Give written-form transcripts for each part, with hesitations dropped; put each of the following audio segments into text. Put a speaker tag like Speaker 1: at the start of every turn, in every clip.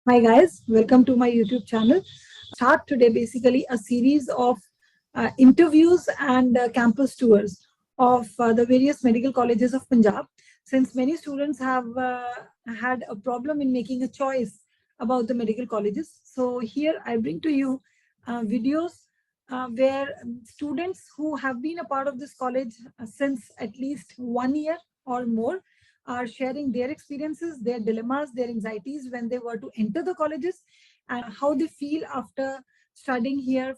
Speaker 1: Hi guys, welcome to my YouTube channel. Start today basically a series of interviews and campus tours of the various medical colleges of Punjab. Since many students have had a problem in making a choice about the medical colleges, so here I bring to you videos where students who have been a part of this college since at least 1 year or more are sharing their experiences, their dilemmas, their anxieties when they were to enter the colleges, and how they feel after studying here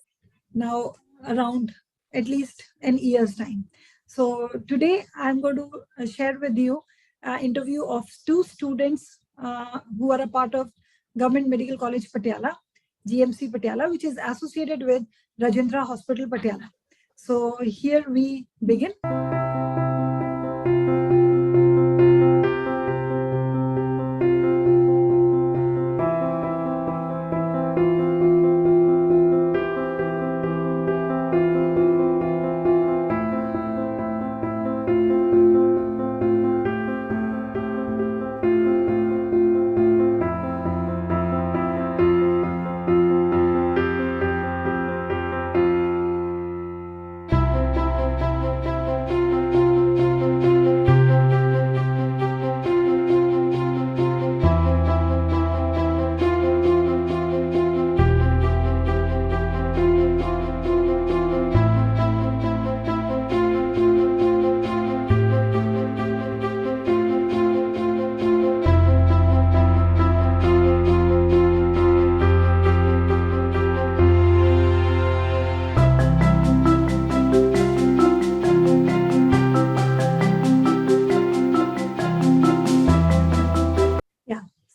Speaker 1: now around at least an year's time. So today I'm going to share with you an interview of two students who are a part of Government Medical College Patiala, GMC Patiala, which is associated with Rajendra Hospital Patiala. So here we begin.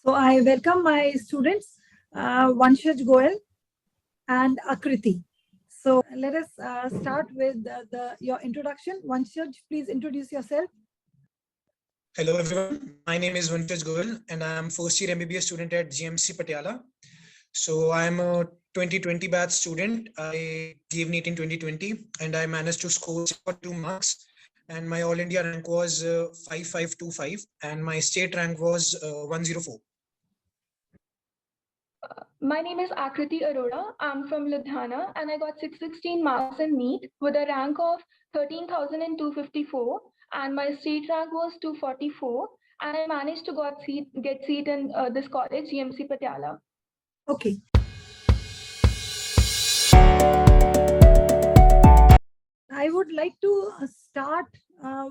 Speaker 1: So I welcome my students, Vanshaj Goel and Akriti. So let us start with your introduction. Vanshaj, please introduce yourself.
Speaker 2: Hello everyone, my name is Vanshaj Goel and I am first year MBBS student at GMC Patiala. So I am a 2020 batch student. I gave NEET in 2020 and I managed to score 42 marks, and my all India rank was 5525 and my state rank was 104.
Speaker 3: My name is Akriti Arora. I'm from Ludhiana and I got 616 marks in NEET with a rank of 13,254, and my state rank was 244, and I managed to get seat in this college, GMC Patiala.
Speaker 1: Okay. I would like to start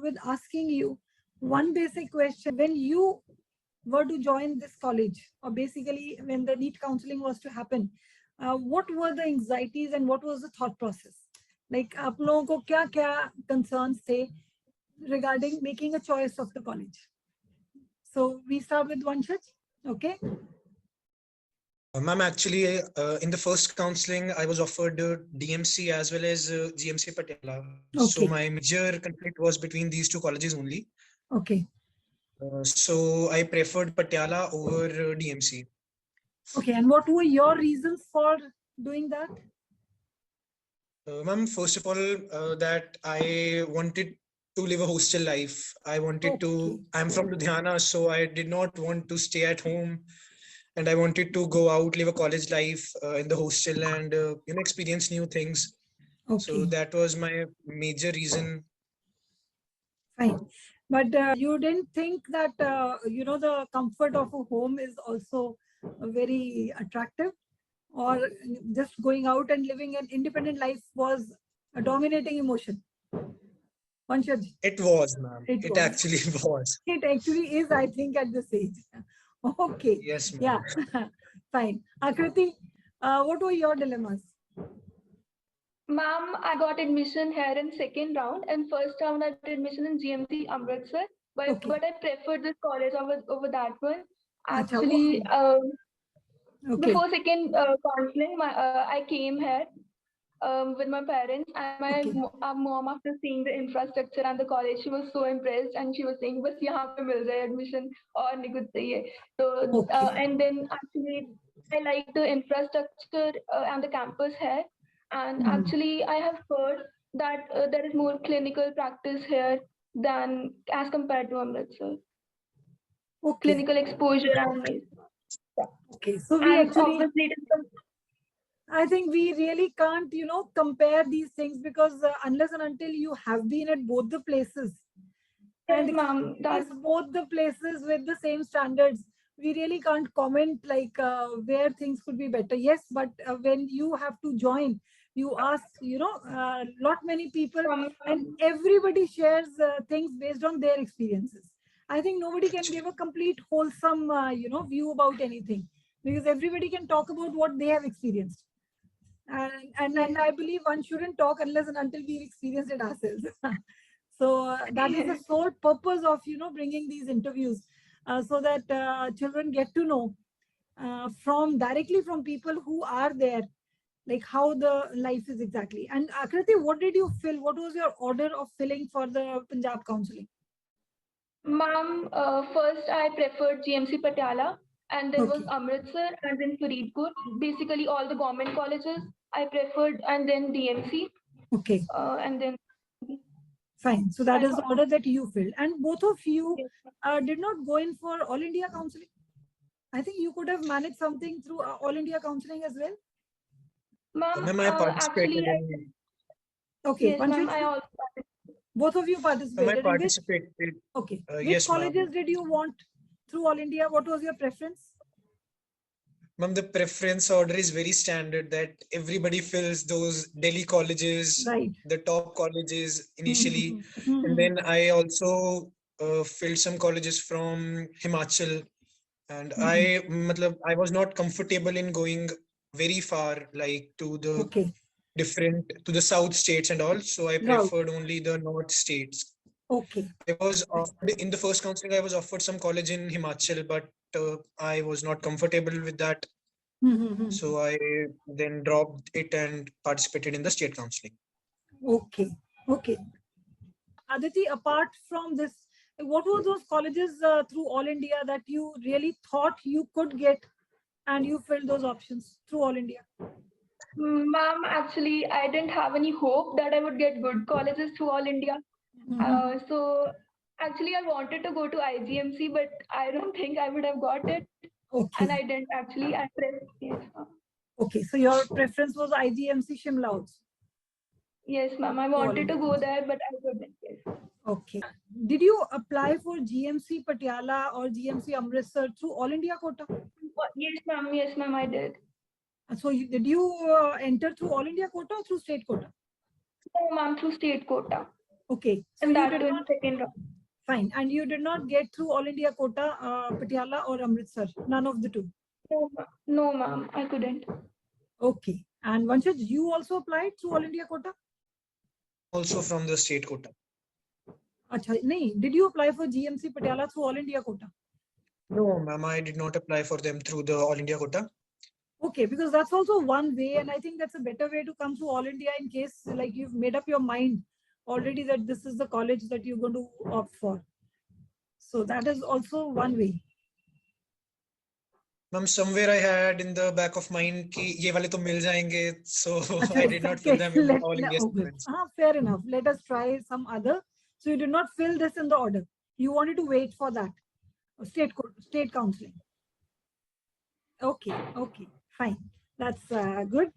Speaker 1: with asking you one basic question. When you were to join this college, or basically when the NEET counseling was to happen, what were the anxieties and what was the thought process? Like, आप लोगों को क्या concerns थे regarding making a choice of the college? So we start with Vanshaj, okay?
Speaker 2: Ma'am, actually, in the first counseling, I was offered DMC as well as GMC Patiala.
Speaker 1: Okay.
Speaker 2: So my major conflict was between these two colleges only.
Speaker 1: Okay.
Speaker 2: So I preferred Patiala over DMC.
Speaker 1: Okay, and what were your reasons for doing that?
Speaker 2: Ma'am, first of all, that I wanted to live a hostel life. I wanted to, I'm from Ludhiana, so I did not want to stay at home, and I wanted to go out, live a college life in the hostel and, experience new things.
Speaker 1: Okay.
Speaker 2: So that was my major reason.
Speaker 1: Fine. But you didn't think that, the comfort of a home is also very attractive, or just going out and living an independent life was a dominating emotion? Vanshaj?
Speaker 2: It was, ma'am. It actually was.
Speaker 1: It actually is, I think, at this age. Okay.
Speaker 2: Yes, ma'am.
Speaker 1: Yeah. Fine. Akriti, what were your dilemmas?
Speaker 3: Ma'am, I got admission here in second round, and first round I got admission in GMC Amritsar, but I preferred this college over that one. Actually, before second counseling, I came here with my parents, and my mom, after seeing the infrastructure and the college, she was so impressed, and she was saying, "Bas yahan pe mil jaye admission, aur nahi kuch chahiye." So, and then actually, I like the infrastructure and the campus here. And actually, I have heard that there is more clinical practice here than as compared to Amritsar. Clinical exposure and
Speaker 1: Okay, so we
Speaker 3: And
Speaker 1: actually,
Speaker 3: obviously it is
Speaker 1: I think we really can't, compare these things because unless and until you have been at both the places and
Speaker 3: yes, ma'am.
Speaker 1: experience both the places with the same standards, we really can't comment like where things could be better. Yes, but when you have to join, you ask, lot many people, and everybody shares things based on their experiences. I think nobody can give a complete wholesome, view about anything because everybody can talk about what they have experienced. And I believe one shouldn't talk unless and until we've experienced it ourselves. So that is the sole purpose of bringing these interviews, so that children get to know from directly from people who are there, like how the life is exactly. And Akriti, what did you fill? What was your order of filling for the Punjab counseling?
Speaker 3: Ma'am, first I preferred GMC Patiala, and then was Amritsar, and then Faridpur. Basically, all the government colleges I preferred, and then DMC.
Speaker 1: Okay.
Speaker 3: And then.
Speaker 1: Fine. So that is the order that you filled. And both of you did not go in for All India counseling. I think you could have managed something through All India counseling as well.
Speaker 3: Ma'am,
Speaker 2: I participated
Speaker 3: actually,
Speaker 1: okay.
Speaker 3: Yes, ma'am, I also
Speaker 1: both of you participated.
Speaker 2: I participated.
Speaker 1: Okay. Which
Speaker 2: yes,
Speaker 1: colleges did you want through All India? What was your preference?
Speaker 2: Ma'am, the preference order is very standard that everybody fills those Delhi colleges,
Speaker 1: right,
Speaker 2: the top colleges initially. And then I also filled some colleges from Himachal. And I was not comfortable in going very far, like to the to the south states and all. So I preferred only the north states.
Speaker 1: Okay.
Speaker 2: I was offered in the first counseling, I was offered some college in Himachal, but I was not comfortable with that. So I then dropped it and participated in the state counseling.
Speaker 1: Okay. Okay. Aditi, apart from this, what were those colleges through All India that you really thought you could get and you filled those options through All India?
Speaker 3: Ma'am, actually, I didn't have any hope that I would get good colleges through All India. So actually, I wanted to go to IGMC, but I don't think I would have got it.
Speaker 1: Okay.
Speaker 3: And I didn't actually. I pressed yes.
Speaker 1: Okay, so your preference was IGMC Shimla also?
Speaker 3: Yes, ma'am. I wanted to go there, but I couldn't. Yes.
Speaker 1: Okay. Did you apply for GMC Patiala or GMC Amritsar through All India quota?
Speaker 3: Yes, ma'am. Yes, ma'am, I did.
Speaker 1: So did you enter through All India quota or through state quota?
Speaker 3: No, ma'am, through state quota.
Speaker 1: Okay. So
Speaker 3: and
Speaker 1: you
Speaker 3: that
Speaker 1: did not,
Speaker 3: second round.
Speaker 1: Fine. And you did not get through All India quota, Patiala or Amritsar? None of the two?
Speaker 3: No, ma'am, I couldn't.
Speaker 1: Okay. And Vanshaj, you also applied through All India quota?
Speaker 2: Also from the state quota.
Speaker 1: Achha, nahi. Did you apply for GMC Patiala through All India quota?
Speaker 2: No, ma'am, I did not apply for them through the All India quota.
Speaker 1: Okay, because that's also one way, and I think that's a better way to come through All India in case like you've made up your mind already that this is the college that you're going to opt for. So that is also one way.
Speaker 2: Ma'am, somewhere I had in the back of mind ki ye wale to mil jayenge, so I did not fill them in All India students.
Speaker 1: Fair enough. Let us try some other. So you did not fill this in the order. You wanted to wait for that state counseling. Okay, okay, fine. That's good.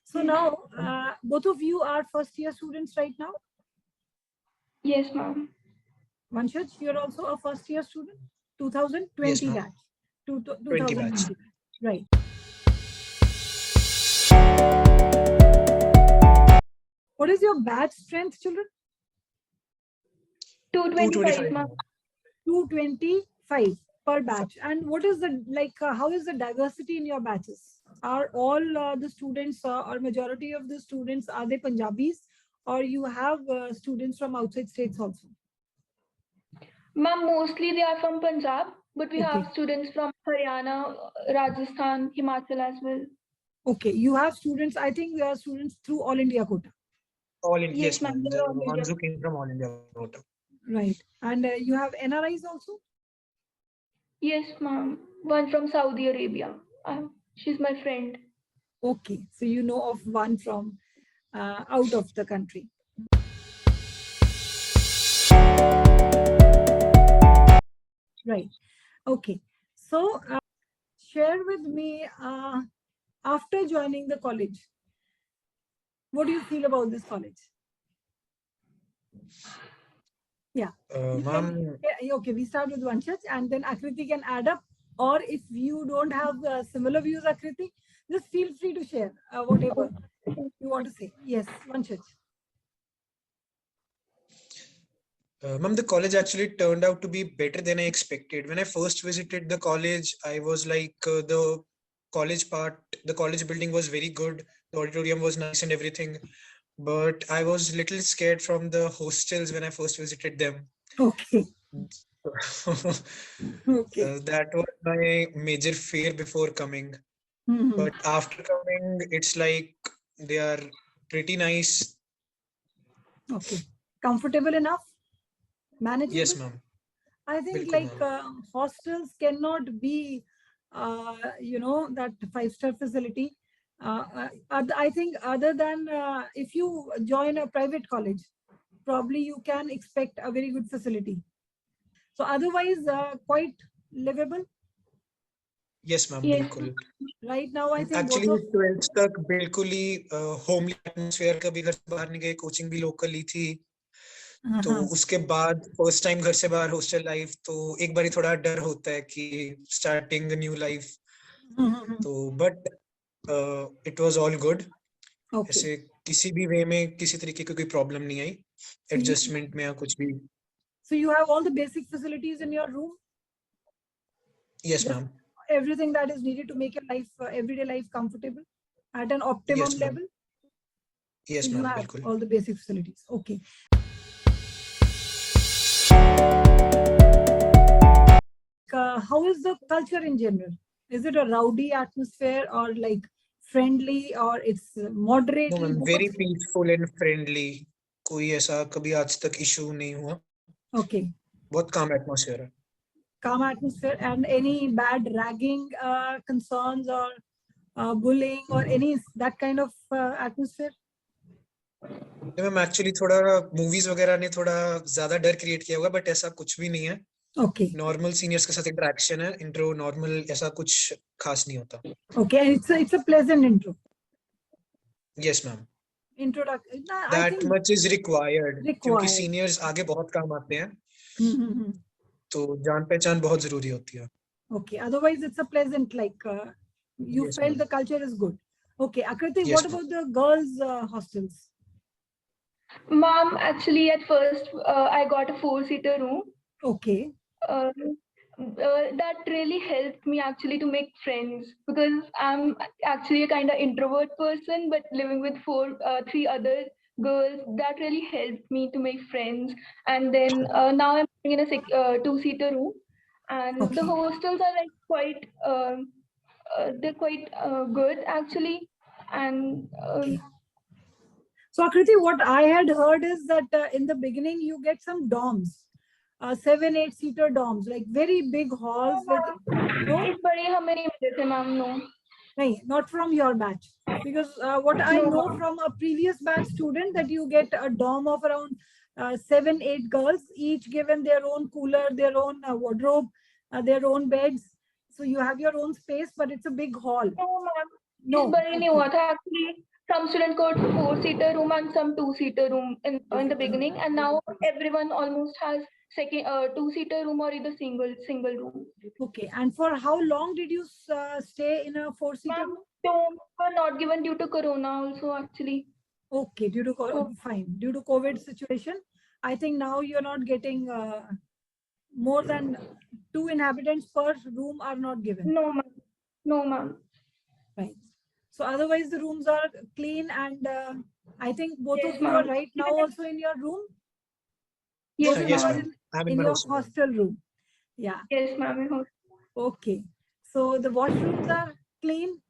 Speaker 1: So now, both of you are first year students right now?
Speaker 3: Yes, ma'am.
Speaker 1: Vanshaj, you're also a first year student? 2020
Speaker 2: yes,
Speaker 1: batch.
Speaker 2: 2020 batch.
Speaker 1: Right. What is your batch strength, children?
Speaker 3: 225, ma'am.
Speaker 1: 225 per batch. And what is the, how is the diversity in your batches? Are all the students or majority of the students, are they Punjabis or you have students from outside states also?
Speaker 3: Ma'am, mostly they are from Punjab, but we have students from Haryana, Rajasthan, Himachal as well.
Speaker 1: Okay, you have students, I think you have students through All India quota.
Speaker 2: All India, yes, ma'am. The
Speaker 3: All
Speaker 2: ones who came from All India quota.
Speaker 1: Right. And you have NRIs also?
Speaker 3: Yes, ma'am. One from Saudi Arabia. She's my friend.
Speaker 1: Okay, so you know of one from out of the country. Right. Okay. So share with me after joining the college, what do you feel about this college? Yeah.
Speaker 2: Ma'am,
Speaker 1: Okay, we start with Vanshaj and then Akriti can add up. Or if you don't have similar views, Akriti, just feel free to share whatever you want to say. Yes, Vanshaj.
Speaker 2: ma'am, the college actually turned out to be better than I expected. When I first visited the college, I was like, the college building was very good. The auditorium was nice and everything. But I was a little scared from the hostels when I first visited them.
Speaker 1: Okay. Okay.
Speaker 2: That was my major fear before coming. But after coming, it's like they are pretty nice.
Speaker 1: Okay. Comfortable enough? Manageable?
Speaker 2: Yes, ma'am.
Speaker 1: I think
Speaker 2: Bilkul,
Speaker 1: like hostels cannot be, that 5-star facility. I think other than if you join a private college, probably you can expect a very good facility. So otherwise, quite livable.
Speaker 2: Yes, ma'am.
Speaker 3: Yes.
Speaker 2: Bilkul.
Speaker 1: Right now, I think
Speaker 2: Actually,
Speaker 1: both of
Speaker 2: 12th तक बिल्कुल ही homely atmosphere, कभी घर से बाहर नहीं गए, coaching भी local ली थी. तो उसके बाद फर्स्ट टाइम घर से बाहर हॉस्टल लाइफ, तो एक बार थोड़ा डर होता है कि स्टार्टिंग न्यू लाइफ. तो but it was all good. ऐसे किसी भी वे में किसी तरीके की कोई प्रॉब्लम नहीं आई एडजस्टमेंट में या कुछ भी.
Speaker 1: So you have all the basic facilities in your room?
Speaker 2: Yes, ma'am.
Speaker 1: Everything that is needed to make your life, everyday life, comfortable at an optimum level?
Speaker 2: Yes,
Speaker 1: so
Speaker 2: ma'am.
Speaker 1: You have
Speaker 2: Bilkul.
Speaker 1: all the basic facilities. Okay. How is the culture in general? Is it a rowdy atmosphere or like friendly or it's moderate?
Speaker 2: No, ma'am, very peaceful and friendly. कोई ऐसा कभी आज तक issue नहीं हुआ.
Speaker 1: Okay.
Speaker 2: बहुत calm atmosphere है.
Speaker 1: Calm atmosphere. And any bad ragging concerns or bullying or any that kind of atmosphere?
Speaker 2: Ma'am actually थोड़ा मूवीज वगैरह ने थोड़ा ज्यादा डर क्रिएट किया होगा, बट ऐसा कुछ भी नहीं है.
Speaker 1: Okay.
Speaker 2: नॉर्मल सीनियर्स के साथ इंटरेक्शन है, इंट्रो नॉर्मल, ऐसा कुछ खास नहीं होता.
Speaker 1: Okay, and it's a pleasant intro.
Speaker 2: Yes, ma'am.
Speaker 1: Introduction.
Speaker 2: That much is required. क्योंकि सीनियर्स आगे बहुत काम आते हैं. तो जान पहचान बहुत जरूरी होती है.
Speaker 1: Okay, otherwise it's a pleasant, like you
Speaker 2: Yes,
Speaker 1: felt the culture is good. Okay, Akriti, what about the girls' hostels?
Speaker 3: Ma'am, actually at first I got a 4-seater room.
Speaker 1: Okay.
Speaker 3: That really helped me actually to make friends, because I'm actually a kind of introvert person, but living with 3 other girls, that really helped me to make friends. And then now I'm in a 2-seater room, and the hostels are like quite they're quite good actually. And
Speaker 1: so Akriti, what I had heard is that in the beginning you get some dorms. 7-8-seater dorms, like very big halls with
Speaker 3: no?
Speaker 1: Not from your batch, because what I know from a previous batch student, that you get a dorm of around 7-8 girls, each given their own cooler, their own wardrobe, their own beds. So you have your own space, but it's a big hall.
Speaker 3: No, actually some students got 4-seater room and some 2-seater room in the beginning, and now everyone almost has 2-seater room or either single room.
Speaker 1: Okay, and for how long did you stay in a 4-seater room?
Speaker 3: Were not given due to Corona also actually.
Speaker 1: Okay, due to fine, due to COVID situation, I think now you're not getting more than 2 inhabitants per room are not given.
Speaker 3: No, ma'am. No, ma'am.
Speaker 1: Right. So otherwise the rooms are clean, and I think both of you are right now also in your room.
Speaker 3: Yes,
Speaker 2: yes, ma'am. I'm
Speaker 1: in your hostel room. Yeah.
Speaker 3: Yes, ma'am.
Speaker 1: Okay. So the washrooms are clean?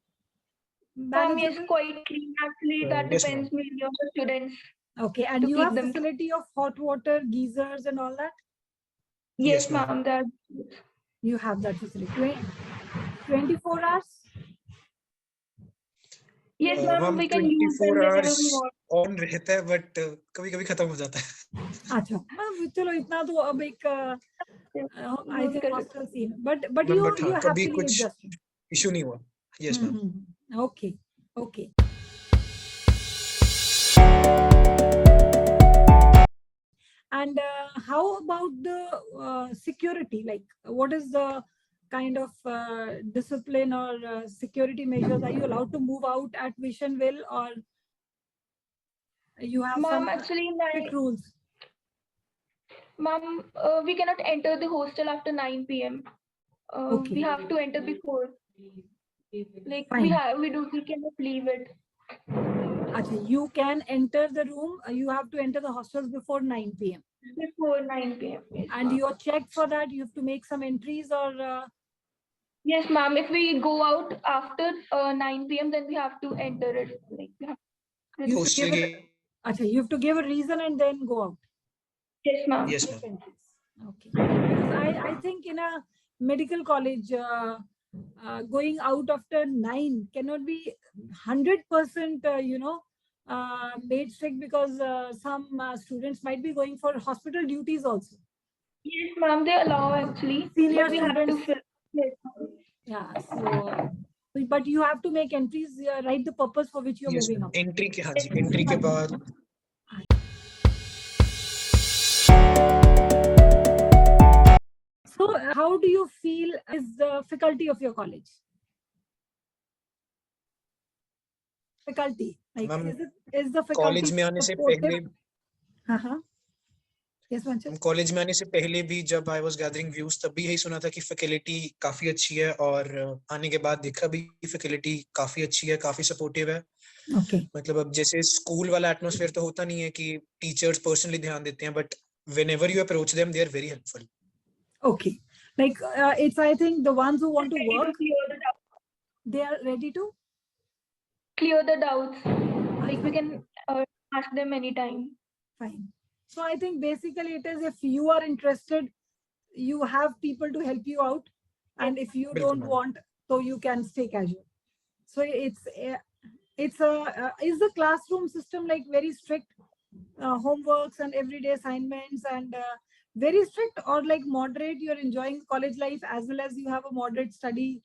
Speaker 3: Yes, quite clean. Actually, that depends mainly on the students.
Speaker 1: Okay. And you have facility of hot water, geysers and all that?
Speaker 3: Yes, ma'am. That
Speaker 1: you have that facility. 24 hours?
Speaker 3: Yes, ma'am. We can use
Speaker 2: 24 hours on रहता है, but कभी-कभी खत्म हो जाता है.
Speaker 1: अच्छा, चलो इतना तो अब एक I think hostel scene, but you happily adjusted.
Speaker 2: Issue नहीं हुआ. Yes, ma'am.
Speaker 1: Okay. Okay. And how about the security? Like, what is the kind of discipline or security measures? Are you allowed to move out at Vision Will, or you have some strict rules?
Speaker 3: Ma'am, we cannot enter the hostel after 9 p.m.
Speaker 1: Okay.
Speaker 3: We have to enter before. Like,
Speaker 1: Fine.
Speaker 3: we cannot leave it.
Speaker 1: Achha, you can enter the room. You have to enter the hostels before 9 p.m.
Speaker 3: Before 9 p.m. Yes,
Speaker 1: and you are checked for that. You have to make some entries, or
Speaker 3: yes, ma'am. If we go out after 9 p.m., then we have to enter it. Like, we have
Speaker 1: you have to give achha, you have to give a reason and then go out.
Speaker 3: Yes, ma'am.
Speaker 2: Yes, ma'am.
Speaker 1: Okay. Because I think in a medical college, going out after 9 cannot be 100%, made strict, because some students might be going for hospital duties also.
Speaker 3: Yes, ma'am. They allow actually.
Speaker 1: Senior
Speaker 3: but we
Speaker 1: students.
Speaker 3: have to yes.
Speaker 1: Yeah. So, but you have to make entries, write the purpose for which you're moving out.
Speaker 2: Entry के हाँ जी, entry के बाद.
Speaker 1: So, how do you feel is the faculty of your college? Faculty, like, is the faculty
Speaker 2: college में आने से पहले
Speaker 1: yes,
Speaker 2: college में आने से पहले भी जब आई वाज गैदरिंग व्यूज तब भी यही सुना था कि फैकल्टी काफी अच्छी है, और आने के बाद देखा भी फैकल्टी काफी अच्छी है, काफी सपोर्टिव है. मतलब अब जैसे स्कूल वाला एटमॉस्फेयर तो होता नहीं है कि टीचर्स पर्सनली ध्यान देते हैं, but whenever you approach them, they are very helpful.
Speaker 1: Okay, like it's, I think, the ones who want to work, they are ready to
Speaker 3: clear the doubts. Like, we can ask them anytime.
Speaker 1: Fine. So I think basically it is, if you are interested, you have people to help you out, and if you don't want, so you can stay casual. So it's is the classroom system like very strict, homeworks and everyday assignments, and very strict, or like moderate? You're enjoying college life as well as you have a moderate study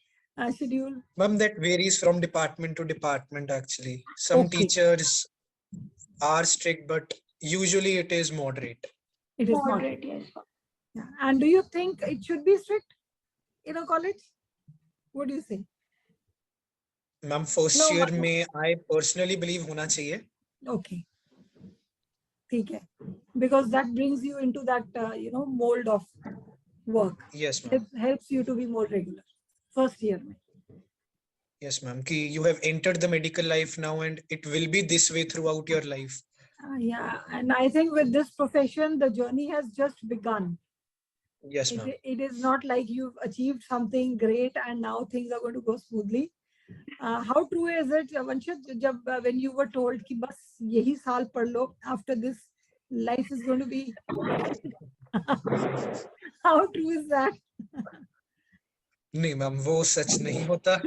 Speaker 1: schedule?
Speaker 2: Ma'am, that varies from department to department actually. Some teachers are strict, but usually it is moderate.
Speaker 1: It is moderate, yes. Yeah. And do you think it should be strict in a college? What do you say?
Speaker 2: Ma'am, first year में I personally believe होना चाहिए.
Speaker 1: Okay. ठीक है. Because that brings you into that mold of work.
Speaker 2: Yes, ma'am.
Speaker 1: It helps you to be more regular. First year में.
Speaker 2: Yes, ma'am. Ki you have entered the medical life now, and it will be this way throughout your life.
Speaker 1: Yeah, and I think with this profession, the journey has just begun.
Speaker 2: Yes, ma'am.
Speaker 1: It is not like you've achieved something great and now things are going to go smoothly. How true is it, Vanshit, when you were told कि बस यही साल पढ़ लो, after this life is going to be how true is that?
Speaker 2: नहीं ma'am, वो सच नहीं होता.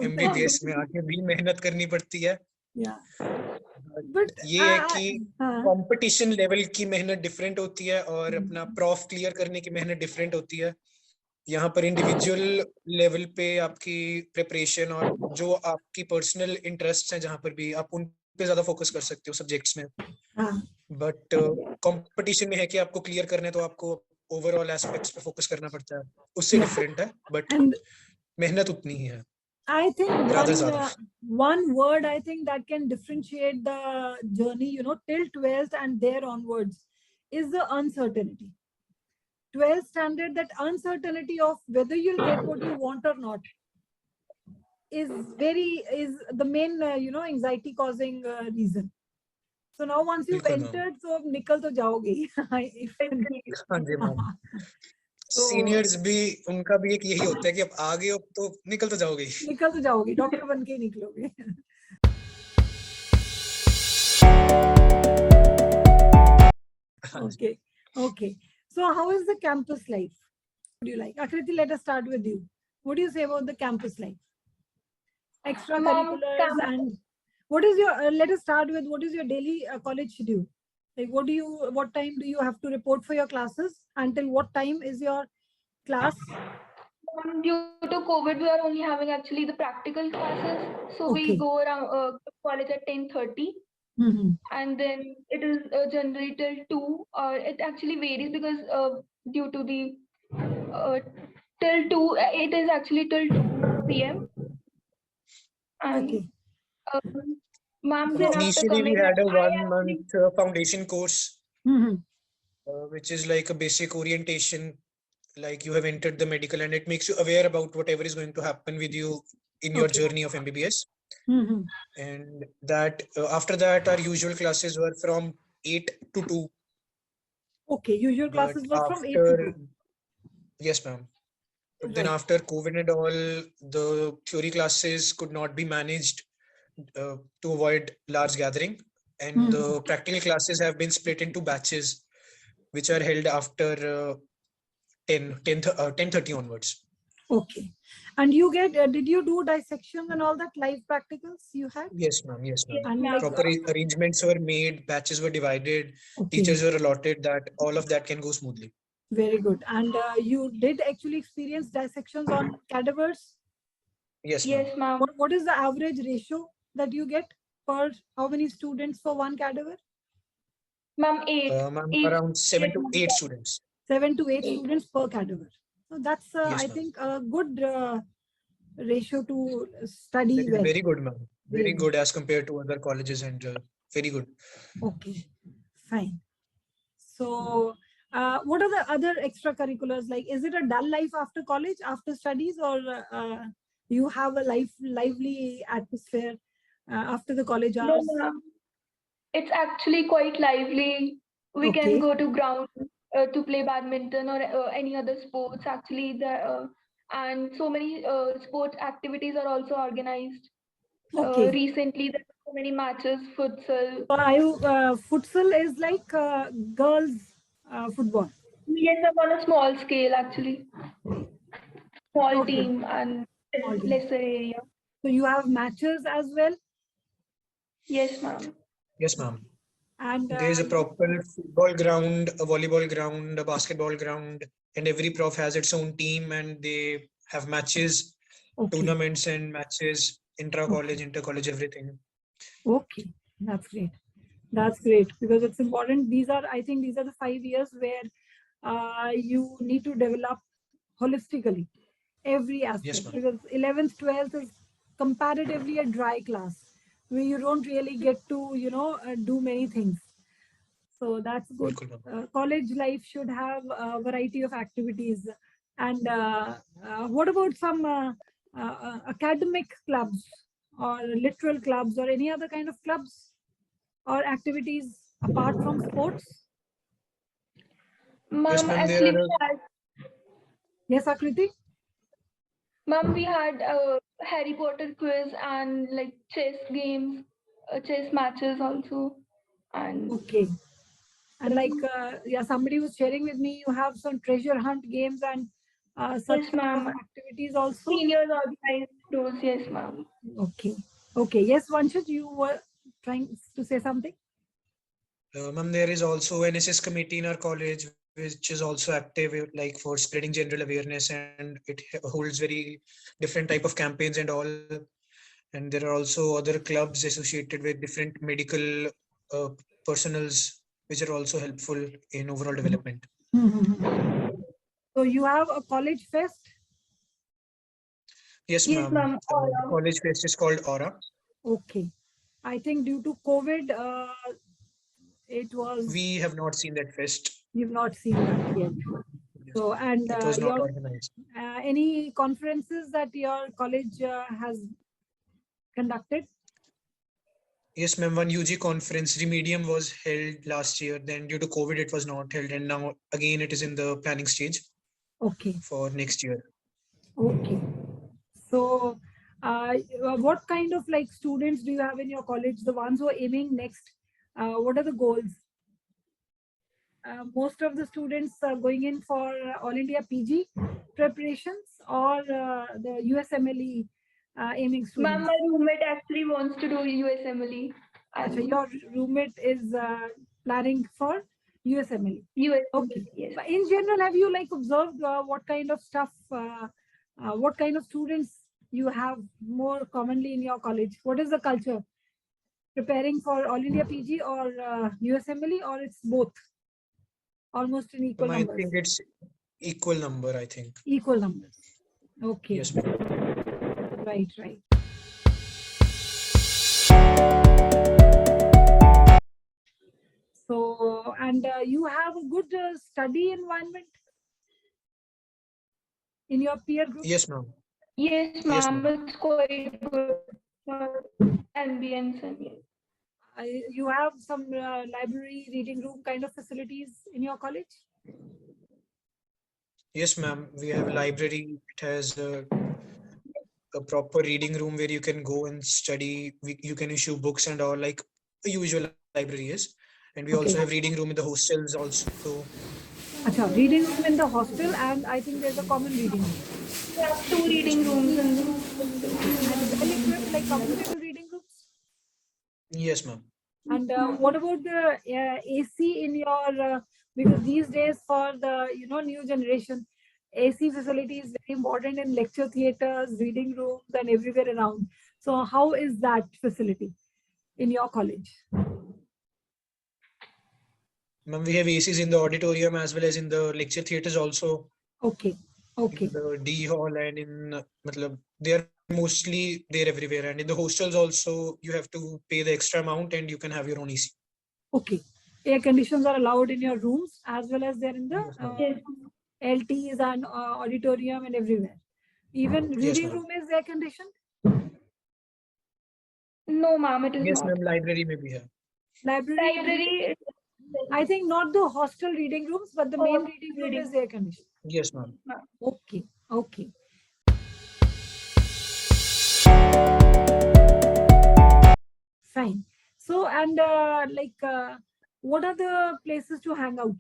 Speaker 2: MBBS में आके भी मेहनत करनी पड़ती है.
Speaker 1: बट
Speaker 2: ये है कि कंपटीशन लेवल की मेहनत डिफरेंट होती है और अपना प्रॉफ क्लियर करने की मेहनत डिफरेंट होती है. यहाँ पर इंडिविजुअल लेवल पे आपकी प्रिपरेशन और जो आपकी पर्सनल इंटरेस्ट हैं जहाँ पर भी आप उन पे ज्यादा फोकस कर सकते हो सब्जेक्ट्स में. बट कंपटीशन में है कि आपको क्लियर करना है तो आपको ओवरऑल एस्पेक्ट्स पे फोकस करना पड़ता है. उससे डिफरेंट है, बट मेहनत उतनी ही है.
Speaker 1: I think one word I think that can differentiate the journey, till 12th and there onwards, is the uncertainty. 12th standard, that uncertainty of whether you'll get what you want or not is the main anxiety causing reason. So now once you've entered, so nikal to jaoge.
Speaker 2: Seniors भी उनका भी एक यही होता है कि अब आ गए हो तो निकल तो जाओगे,
Speaker 1: डॉक्टर बन के निकलोगे. Okay. So how is the campus life? What do you like? Akriti, let us start with you. What do you say about the campus life? Extracurriculars, and what is your, let us start with, what is your daily college schedule? Like, what time do you have to report for your classes? Until what time is your class?
Speaker 3: Due to COVID, we are only having actually the practical classes. So we go around college at 10:30. And then it is generally till 2, or it actually varies because due to the till 2, it is actually till 2 p.m. And ma'am, then after
Speaker 2: Initially, we
Speaker 3: coming,
Speaker 2: had a
Speaker 3: I
Speaker 2: 1 month
Speaker 3: actually,
Speaker 2: foundation course, which is like a basic orientation. Like you have entered the medical, and it makes you aware about whatever is going to happen with you in your journey of MBBS. And that after that, our usual classes were from 8 to 2.
Speaker 1: Okay, usual
Speaker 2: But
Speaker 1: classes were from 8 to
Speaker 2: after,
Speaker 1: 2.
Speaker 2: yes, ma'am. But then
Speaker 1: Right.
Speaker 2: after COVID and all, the theory classes could not be managed to avoid large gathering. And the practical classes have been split into batches, which are held after 10:30 onwards.
Speaker 1: Okay. And you get, did you do dissections and all that live practicals you had?
Speaker 2: Yes, ma'am. Yes, ma'am.
Speaker 1: And like,
Speaker 2: proper arrangements were made, batches were divided, teachers were allotted, that all of that can go smoothly.
Speaker 1: Very good. And you did actually experience dissections on cadavers?
Speaker 2: Yes, ma'am.
Speaker 3: yes, ma'am.
Speaker 1: What is the average ratio that you get per how many students for one cadaver?
Speaker 3: Ma'am, 8.
Speaker 2: Ma'am, around 7 to 8 students.
Speaker 1: 7 to 8 students per cadaver. So that's,
Speaker 2: Yes,
Speaker 1: I
Speaker 2: ma'am.
Speaker 1: think, a good ratio to study
Speaker 2: That is
Speaker 1: well.
Speaker 2: very good, ma'am. Very good as compared to other colleges, and very good.
Speaker 1: Okay, fine. So, what are the other extracurriculars? Like, is it a dull life after college, after studies, or you have a lively atmosphere after the college hours?
Speaker 3: No, ma'am. It's actually quite lively. We can go to ground to play badminton or any other sports. Actually, there and so many sports activities are also organized. Recently, there are so many matches, futsal.
Speaker 1: Futsal is like girls football.
Speaker 3: Yes, I'm on a small scale actually. Small team and lesser area.
Speaker 1: So you have matches as well?
Speaker 3: Yes, ma'am.
Speaker 2: Yes, ma'am.
Speaker 1: And
Speaker 2: there is a proper football ground, a volleyball ground, a basketball ground, and every prof has its own team, and they have matches, tournaments and matches, intra-college, inter-college, everything.
Speaker 1: Okay, that's great. That's great, because it's important. I think these are the 5 years where you need to develop holistically every aspect.
Speaker 2: Yes,
Speaker 1: because 11th, 12th is comparatively a dry class where you don't really get to, do many things. So that's good. College life should have a variety of activities. And what about some academic clubs or literal clubs or any other kind of clubs or activities apart from sports?
Speaker 3: Ma'am, actually,
Speaker 1: yes, Akriti?
Speaker 3: Ma'am, we had a Harry Potter quiz and like chess games, chess matches also. And
Speaker 1: and like somebody was sharing with me, you have some treasure hunt games and such kind of activities also.
Speaker 3: Seniors organized those, yes, ma'am.
Speaker 1: Okay. Yes, Vanshit, you were trying to say something.
Speaker 2: Ma'am, there is also an NSS committee in our college, which is also active, like for spreading general awareness, and it holds very different type of campaigns and all. And there are also other clubs associated with different medical personals, which are also helpful in overall development.
Speaker 1: So you have a college fest?
Speaker 2: Yes, ma'am. College fest is called Aura.
Speaker 1: Okay. I think due to COVID, it was...
Speaker 2: We have not seen that fest.
Speaker 1: You've not seen that yet. So, and
Speaker 2: it was not organized.
Speaker 1: Any conferences that your college has conducted?
Speaker 2: Yes, ma'am. One UG conference, Remedium, was held last year. Then due to COVID, it was not held. And now again, it is in the planning stage.
Speaker 1: Okay.
Speaker 2: For next year.
Speaker 1: Okay. So what kind of like students do you have in your college? The ones who are aiming next, what are the goals? Most of the students are going in for All India PG preparations or the USMLE aiming students?
Speaker 3: Ma'am, my roommate actually wants to do USMLE.
Speaker 1: So your roommate is planning for USMLE?
Speaker 3: USMLE,
Speaker 1: okay.
Speaker 3: Yes.
Speaker 1: But in general, have you like observed what kind of stuff What kind of students you have more commonly in your college? What is the culture? Preparing for All India PG or USMLE, or it's both? Almost in equal
Speaker 2: I
Speaker 1: numbers?
Speaker 2: think it's equal number, I think.
Speaker 1: Equal numbers. Okay.
Speaker 2: Yes, ma'am.
Speaker 1: Right, right. So, and you have a good study environment in your peer group?
Speaker 2: Yes, ma'am.
Speaker 3: Yes,
Speaker 2: Yes,
Speaker 3: ma'am.
Speaker 2: ma'am.
Speaker 3: It's quite good for ambience and yes.
Speaker 1: You have some library, reading room kind of facilities in your college?
Speaker 2: Yes, ma'am. We have a library. It has a proper reading room where you can go and study. You can issue books and all, like a usual library is. And we also have reading room in the hostels also.
Speaker 1: Acha, reading room in the hostel, and I think there's a common reading room.
Speaker 3: We have 2 reading rooms in the
Speaker 1: And well equipped, like comfortable reading rooms?
Speaker 2: Yes, ma'am.
Speaker 1: And what about the AC in your, because these days for the, new generation, AC facility is very important in lecture theaters, reading rooms and everywhere around. So how is that facility in your college?
Speaker 2: Ma'am, we have ACs in the auditorium as well as in the lecture theaters also.
Speaker 1: Okay, okay.
Speaker 2: In the D hall and in, they are mostly there everywhere. And in the hostels also, you have to pay the extra amount and you can have your own AC.
Speaker 1: Okay. Air conditions are allowed in your rooms as well as they're in the LTs and auditorium and everywhere. Even reading room is air conditioned?
Speaker 3: No, ma'am, it is
Speaker 2: Yes,
Speaker 3: not.
Speaker 2: ma'am, library may be here.
Speaker 3: Library.
Speaker 1: I think not the hostel reading rooms, but the main reading room is air conditioned.
Speaker 2: Yes, ma'am.
Speaker 1: Okay, okay. Fine. So, and what are the places to hang out?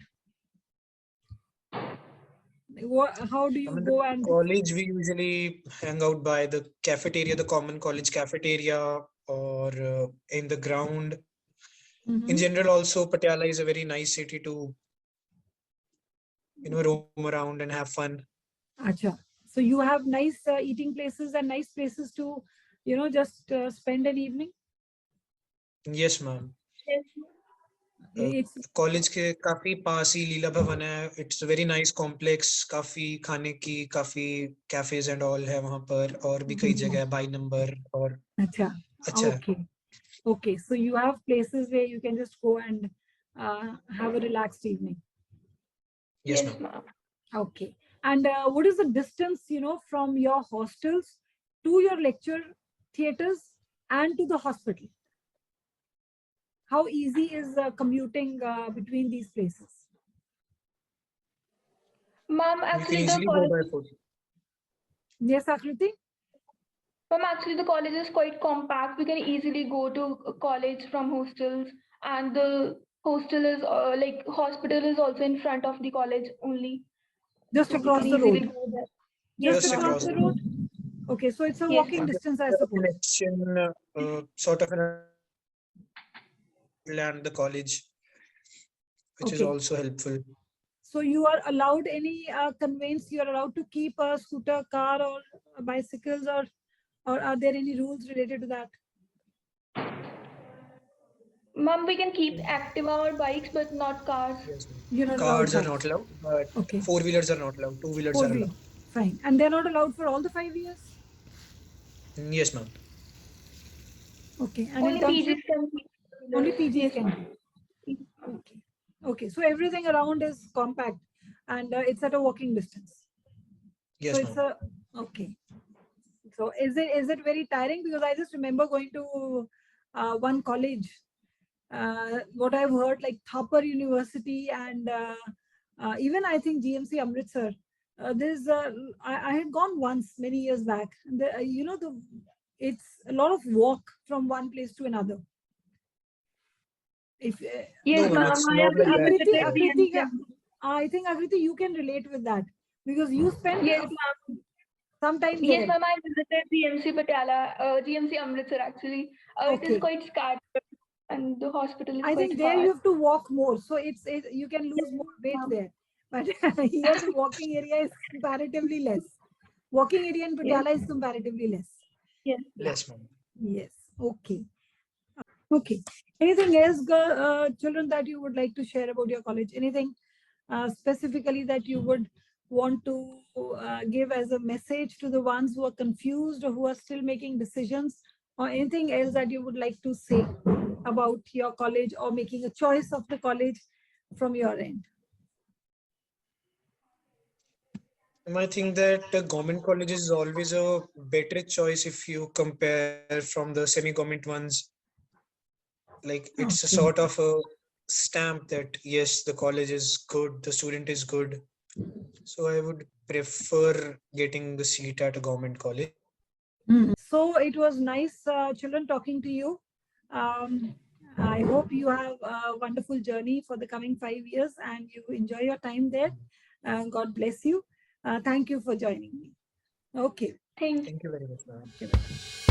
Speaker 1: How do you go and
Speaker 2: college? We usually hang out by the cafeteria, the common college cafeteria, or in the ground. In general, also Patiala is a very nice city to roam around and have fun.
Speaker 1: Acha. So you have nice eating places and nice places to just spend an evening?
Speaker 2: Yes, ma'am.
Speaker 1: It's
Speaker 2: college के काफी पास ही लीला भवन है. It's a very nice complex. काफी खाने की काफी cafes and all है वहाँ पर, और भी कई जगह by number और
Speaker 1: अच्छा okay. Okay, so you have places where you can just go and have a relaxed evening.
Speaker 2: Yes, ma'am.
Speaker 1: Okay. And what is the distance, from your hostels to your lecture theaters and to the hospital? How easy is commuting between these places?
Speaker 3: Ma'am, actually the college.
Speaker 1: Yes, Akriti?
Speaker 3: Ma'am, actually the college is quite compact. We can easily go to college from hostels, and the hostel is hospital is also in front of the college only.
Speaker 1: Just across the road. Just across the road. Okay, so it's a walking distance, I suppose.
Speaker 2: Connection, sort of land the college, which is also helpful.
Speaker 1: So you are allowed any conveyance? You are allowed to keep a scooter, car, or bicycles, or are there any rules related to that?
Speaker 3: Ma'am, we can keep Activa or bikes, but not cars.
Speaker 2: Yes, cars are not allowed, but four-wheelers are not allowed. Two-wheelers are allowed.
Speaker 1: Fine. And they're not allowed for all the 5 years?
Speaker 2: Yes, ma'am.
Speaker 1: Okay. And
Speaker 3: only PGs can keep.
Speaker 1: Only PGs can. Okay. Okay. So everything around is compact and it's at a walking distance.
Speaker 2: Yes,
Speaker 1: so it's okay. So is it very tiring? Because I just remember going to one college, what I've heard, like Thapar University and even I think GMC Amritsar. I had gone once many years back. It's a lot of walk from one place to another. If
Speaker 3: yes,
Speaker 1: I think Akriti, you can relate with that because you spend some time there.
Speaker 3: Yes, ma'am, I visited GMC PATIALA, GMC Amritsar actually. It is quite scattered and the hospital is
Speaker 1: I think there you have to walk more, so you can lose more weight there. But here the walking area is comparatively less. Working area in Patiala is comparatively less.
Speaker 3: Yes.
Speaker 2: Less, ma'am.
Speaker 1: Yes. Okay. Okay. Anything else, children, that you would like to share about your college? Anything specifically that you would want to give as a message to the ones who are confused or who are still making decisions, or anything else that you would like to say about your college or making a choice of the college from your end?
Speaker 2: I think that the government college is always a better choice if you compare from the semi-government ones. Like it's a sort of a stamp that yes, the college is good, the student is good. So I would prefer getting the seat at a government college.
Speaker 1: So it was nice, children, talking to you. I hope you have a wonderful journey for the coming 5 years and you enjoy your time there. God bless you. Thank you for joining me. Okay.
Speaker 3: Thank you.
Speaker 2: Thank you very much, ma'am.
Speaker 1: Thank you very much.